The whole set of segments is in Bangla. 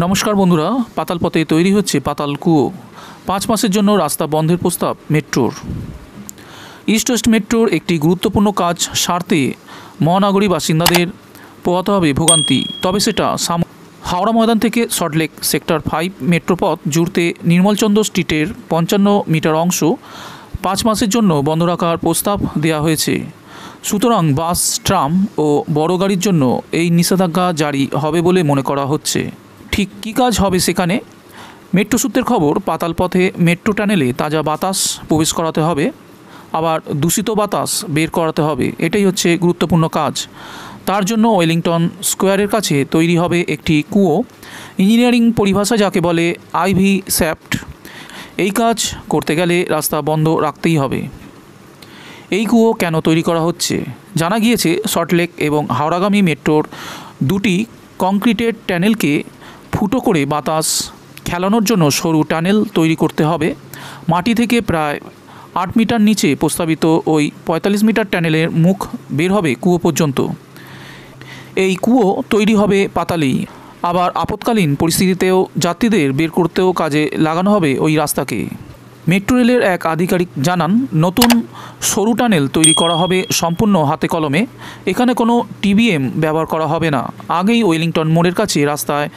নমস্কার বন্ধুরা, পাতাল পথে তৈরি হচ্ছে পাতাল কুয়ো। 5 মাসের জন্য রাস্তা বন্ধের প্রস্তাব মেট্রোর। ইস্ট ওয়েস্ট মেট্রোর একটি গুরুত্বপূর্ণ কাজ সারতে মহানগরী বাসিন্দাদের পোহাতে হবে ভোগান্তি। তবে সেটা হাওড়া ময়দান থেকে সল্টলেক সেক্টর 5 মেট্রোপথ জুড়তে নির্মলচন্দ্র স্ট্রিটের 55 মিটার অংশ 5 মাসের জন্য বন্ধ রাখার প্রস্তাব দেওয়া হয়েছে। সুতরাং বাস, ট্রাম ও বড় গাড়ির জন্য এই নিষেধাজ্ঞা জারি হবে বলে মনে করা হচ্ছে। ঠিক কী কাজ হবে সেখানে? মেট্রো সূত্রের খবর, পাতাল পথে মেট্রো টানেলে তাজা বাতাস প্রবেশ করাতে হবে, আবার দূষিত বাতাস বের করাতে হবে। এটাই হচ্ছে গুরুত্বপূর্ণ কাজ। তার জন্য ওয়েলিংটন স্কোয়ারের কাছে তৈরি হবে একটি কুয়ো, ইঞ্জিনিয়ারিং পরিভাষা যাকে বলে আইভি শ্যাফট। এই কাজ করতে গেলে রাস্তা বন্ধ রাখতেই হবে। এই কুয়ো কেন তৈরি করা হচ্ছে? জানা গিয়েছে সল্টলেক এবং হাওড়াগামী মেট্রোর দুটি কংক্রিটের টানেলকে ফুটো করে বাতাস খেলানোর জন্য সরু টানেল তৈরি করতে হবে। মাটি থেকে প্রায় 8 মিটার নিচে প্রস্তাবিত ওই 45 মিটার টানেলের মুখ বের হবে কুয়ো পর্যন্ত। এই কুয়ো তৈরি হবে পাতালেই। আবার আপৎকালীন পরিস্থিতিতেও যাত্রীদের বের করতেও কাজে লাগানো হবে ওই রাস্তাকে। মেট্রো রেলের এক আধিকারিক জানান, নতুন সরু টানেল তৈরি করা হবে সম্পূর্ণ হাতে কলমে। এখানে কোনো টিবিএম ব্যবহার করা হবে না। আগেই ওয়েলিংটন মোড়ের কাছে রাস্তায়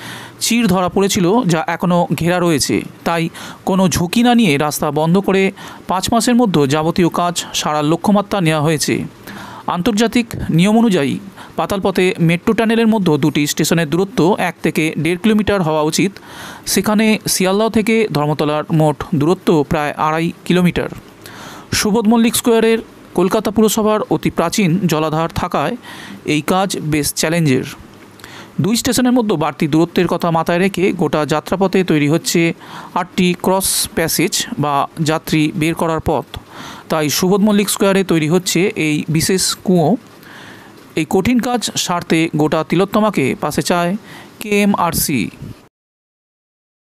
চির ধরা পড়েছিল, যা এখনও ঘেরা রয়েছে। তাই কোনো ঝুঁকি না নিয়ে রাস্তা বন্ধ করে 5 মাসের মধ্যে যাবতীয় কাজ সারার লক্ষ্যমাত্রা নেওয়া হয়েছে। আন্তর্জাতিক নিয়ম অনুযায়ী পাতালপথে মেট্রো টানেলের মধ্যে দুটি স্টেশনের দূরত্ব 1 থেকে 1.5 কিলোমিটার হওয়া উচিত। সেখানে শিয়ালদহ থেকে ধর্মতলার মোট দূরত্ব প্রায় 2.5 কিলোমিটার। সুবোধ মল্লিক স্কোয়ারের কলকাতা পুরসভার অতি প্রাচীন জলাধার থাকায় এই কাজ বেশ চ্যালেঞ্জের। 2 স্টেশনের মধ্যে বাড়তি দূরত্বের কথা মাথায় রেখে গোটা যাত্রাপথে তৈরি হচ্ছে 8টি ক্রস প্যাসেজ বা যাত্রী বের করার পথ। তাই সুবোধ মল্লিক স্কোয়ারে তৈরি হচ্ছে এই বিশেষ কুয়ো। এই কঠিন কাজ সারতে গোটা তিলোত্তমাকে পাশে চায় কেএমআরসি।